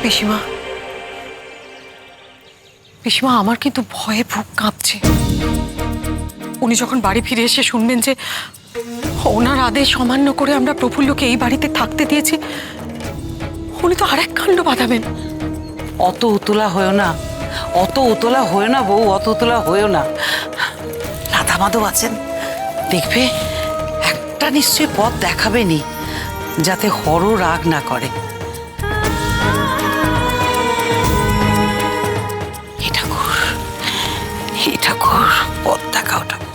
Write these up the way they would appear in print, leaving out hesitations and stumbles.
পিসিমা, পিসিমা, আমার কিন্তু ভয়ে বুক কাঁপছে। উনি যখন বাড়ি ফিরে এসে শুনবেন যে ওনার আদেশ অমান্য করে আমরা প্রফুল্লকে এই বাড়িতে থাকতে দিয়েছি, উনি তো আরেক কাণ্ড বাঁধাবেন। অত উতলা হয়েও না, অত উতলা হয়েও না বউ, অত উতলা হয়েও না। রাধা মাধব আছেন, দেখবে একটা নিশ্চয়ই পথ দেখাবেনি যাতে হর রাগ না করে। হে ঠাকুর, পথ দেখাও ঠাকুর।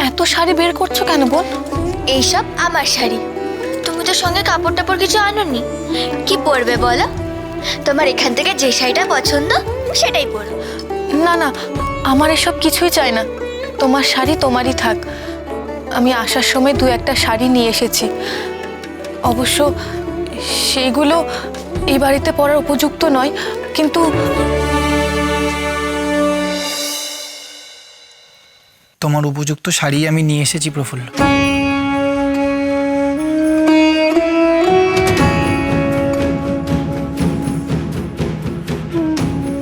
এত শাড়ি বের করছো কেন বোন? এইসব আমার শাড়ি। তুমি তো সঙ্গে কাপড় টাপড় কিছু আনোনি। কি পরবে বলো? তোমার এখান থেকে যে শাড়িটা পছন্দ সেটাই পরো। না না, আমার এসব কিছুই চাই না। তোমার শাড়ি তোমারই থাক। আমি আসার সময় দু একটা শাড়ি নিয়ে এসেছি, অবশ্য সেইগুলো এই বাড়িতে পরার উপযুক্ত নয়, কিন্তু তোমার উপযুক্ত শাড়ি আমি নিয়ে এসেছি প্রফুল্ল।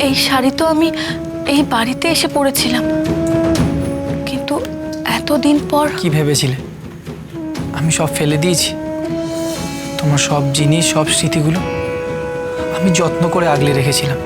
এই শাড়ি তো আমি এই বাড়িতে এসে পরেছিলাম, কিন্তু এতদিন পর। কি ভেবেছিলে আমি সব ফেলে দিয়েছি? তোমার সব জিনিস, সব স্মৃতিগুলো আমি যত্ন করে আগলে রেখেছিলাম।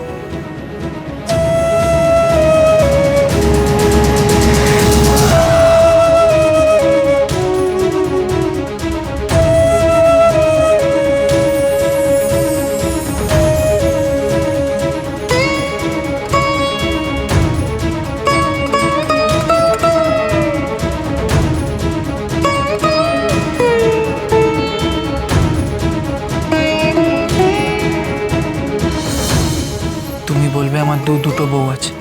তুমি বলবে আমার দুটো বউ আছে,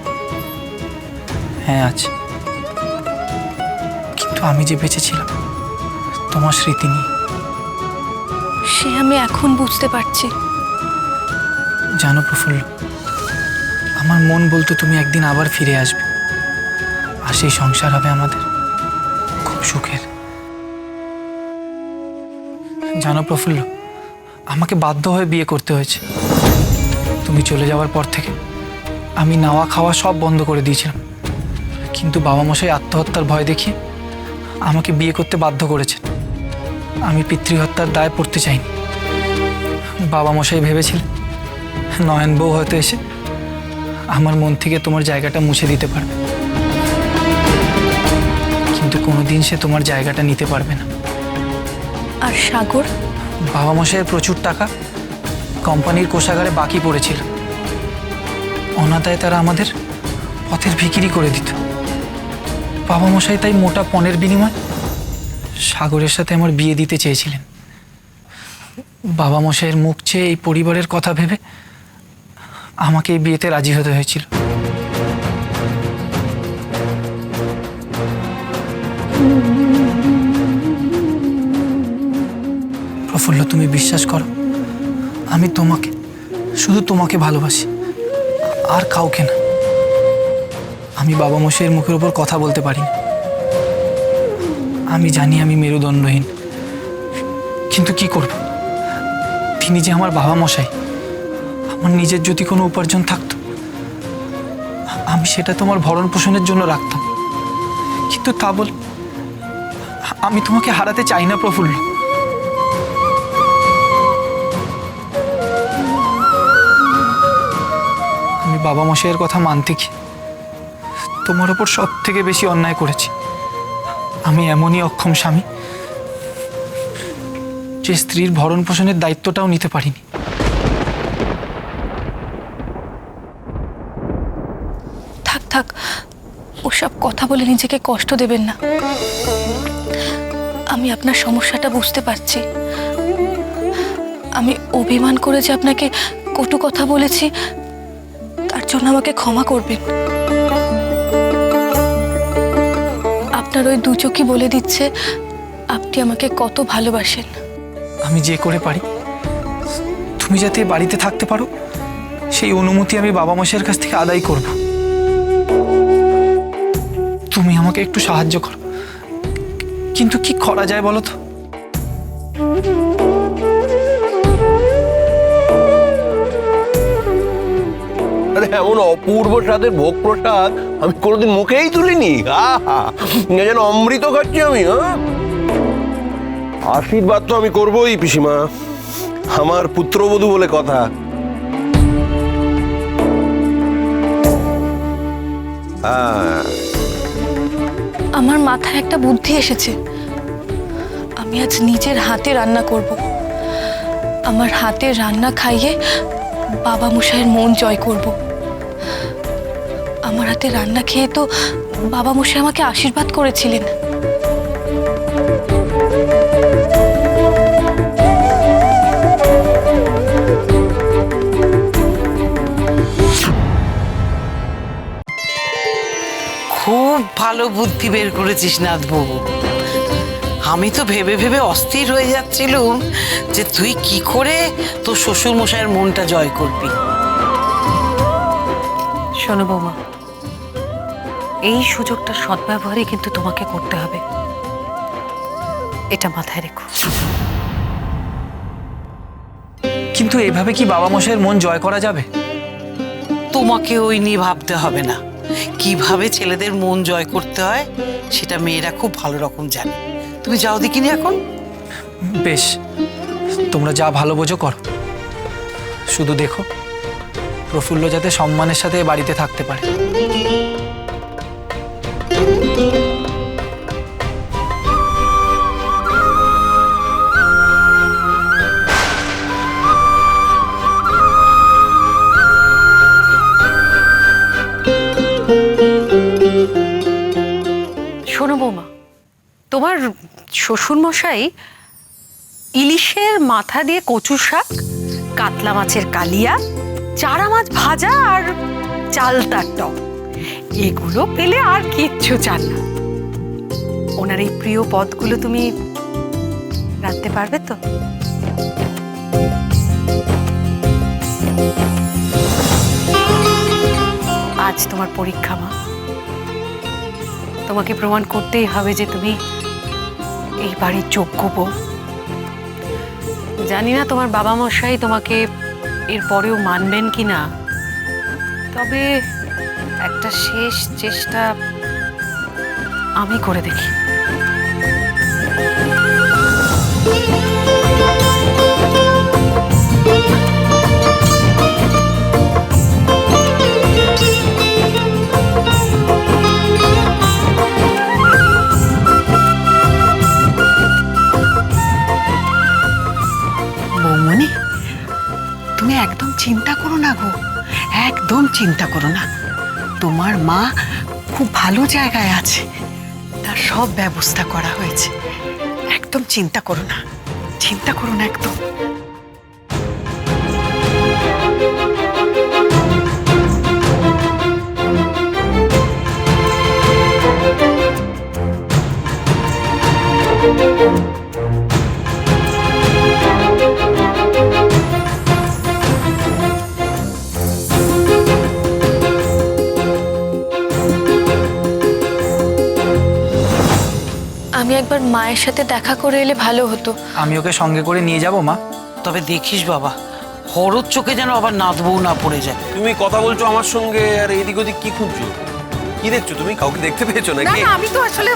হ্যাঁ আছে, কিন্তু আমি যে বেঁচেছিলাম তোমার স্মৃতি নিয়ে। সে আমি এখন বুঝতে পারছি। জানো প্রফুল্ল, আমার মন বলতো তুমি একদিন আবার ফিরে আসবে, আর সেই সংসার হবে আমাদের খুব সুখের। জানো প্রফুল্ল, আমাকে বাধ্য হয়ে বিয়ে করতে হয়েছে। তুমি চলে যাওয়ার পর থেকে আমি নাওয়া খাওয়া সব বন্ধ করে দিয়েছিলাম, কিন্তু বাবা মশাই আত্মহত্যার ভয় দেখিয়ে আমাকে বিয়ে করতে বাধ্য করেছেন। আমি পিতৃহত্যার দায় পড়তে চাইনি। বাবা মশাই ভেবেছিলেন নয়ন বউ হয়তো এসে আমার মন থেকে তোমার জায়গাটা মুছে দিতে পারবে, কিন্তু কোনোদিন সে তোমার জায়গাটা নিতে পারবে না। আর সাগর? বাবা মশাইয়ের প্রচুর টাকা কোম্পানির কোষাগারে বাকি পড়েছিল, অনাদায়ে তারা আমাদের পথের ভিখিরি করে দিত। বাবা মশাই তাই মোটা পণের বিনিময়ে সাগরের সাথে আমার বিয়ে দিতে চেয়েছিলেন। বাবা মশাইয়ের মুখ চেয়ে এই পরিবারের কথা ভেবে আমাকে এই বিয়েতে রাজি হতে হয়েছিল। প্রফুল্ল, তুমি বিশ্বাস করো, আমি তোমাকে, শুধু তোমাকে ভালোবাসি, আর কাউকে না। আমি বাবা মশাইয়ের মুখের উপর কথা বলতে পারি না। আমি জানি আমি মেরুদণ্ডহীন, কিন্তু কি করব? তিনি যে আমার বাবা মশাই। আমার নিজের যদি কোনো উপার্জন থাকতো আমি সেটা তোমার ভরণ পোষণের জন্য রাখতাম, কিন্তু তা বলে আমি তোমাকে হারাতে চাই না প্রফুল্ল। আমি বাবা মশাইয়ের কথা মানতে কি তোমার ওপর সব থেকে বেশি অন্যায় করেছি। আমি এমনই অক্ষম স্বামী যে স্ত্রীর ভরণ পোষণের দায়িত্বটাও নিতে পারিনি। থাক থাক, ওসব কথা বলে নিজেকে কষ্ট দেবেন না। আমি আপনার সমস্যাটা বুঝতে পারছি। আমি অভিমান করে যে আপনাকে কটু কথা বলেছি, তার জন্য আমাকে ক্ষমা করবেন। আপনার ওই দু চোখই বলে দিচ্ছে আপনি আমাকে কত ভালোবাসেন। আমি যে করে পারি তুমি যাতে বাড়িতে থাকতে পারো সেই অনুমতি আমি বাবা মশাইয়ের কাছ থেকে আদায় করব। তুমি আমাকে একটু সাহায্য করো, কিন্তু কি করা যায় বলো তো? আরে এমন অপূর্ব স্বাদের ভোগ প্রসাদ আমি কোনোদিন মুখেই তুলিনি। আহা, যেন অমৃত খাচ্ছি আমি। আশীর্বাদ তো আমি করবোই পিসিমা, আমার পুত্রবধূ বলে কথা। আমার মাথায় একটা বুদ্ধি এসেছে। আমি আজ নিজের হাতে রান্না করব। আমার হাতে রান্না খাইয়ে বাবা মশাইয়ের মন জয় করব। আমার হাতে রান্না খেয়ে তো বাবা মশাই আমাকে আশীর্বাদ করেছিলেন। খুব ভালো বুদ্ধি বের করেছিস নাথবাবু। আমি তো ভেবে ভেবে অস্থির হয়ে যাচ্ছিলুম যে তুই কি করে তোর শ্বশুর মশাইয়ের মনটা জয় করবি। শোনো বৌমা, এই সুযোগটা সদ্ব্যবহারই কিন্তু তোমাকে করতে হবে, এটা মাথায় রেখো। কিন্তু এভাবে কি বাবা মশাইয়ের মন জয় করা যাবে? তোমাকে ওই নিয়ে ভাবতে হবে না। কিভাবে ছেলেদের মন জয় করতে হয় সেটা মেয়েরা খুব ভালো রকম জানে। তুমি যাও দেখিনি এখন। বেশ, তোমরা যা ভালো বোঝো করো, শুধু দেখো প্রফুল্ল যাতে সম্মানের সাথে এ বাড়িতে থাকতে পারে। শোনো বৌমা, তোমার শ্বশুরমশাই ইলিশের মাথা দিয়ে কচু শাক, কাতলা মাছের কালিয়া, চারা মাছ ভাজা আর চালতার টক, এগুলো পেলে আর কিচ্ছু চান না। ওনার এই প্রিয় পদগুলো তুমি রাঁধতে পারবে তো? আজ তোমার পরীক্ষা মা, তোমাকে প্রমাণ করতেই হবে যে তুমি এই বাড়ির যোগ্য বউ। জানি না তোমার বাবা মশাই তোমাকে এরপরেও মানবেন কি না, তবে একটা শেষ চেষ্টা আমি করে দেখি। বৌমনি, তুমি একদম চিন্তা করো না গো, একদম চিন্তা করো না। তোমার মা খুব ভালো জায়গায় আছে, তার সব ব্যবস্থা করা হয়েছে। একদম চিন্তা করো না, চিন্তা করো না একদম। আমি একবার মায়ের সাথে দেখা করে এলে ভালো হতো। আমি ওকে সঙ্গে করে নিয়ে যাব মা। তবে দেখিস বাবা, হরর চোখে যেন আবার নাথবউ না পড়ে যায়। তুমি কথা বলছো আমার সঙ্গে, আর এইদিক ওদিক কি খুঁজছো? কি দেখছো তুমি? কাউকে দেখতে পেয়েছো নাকি? আমি তো আসলে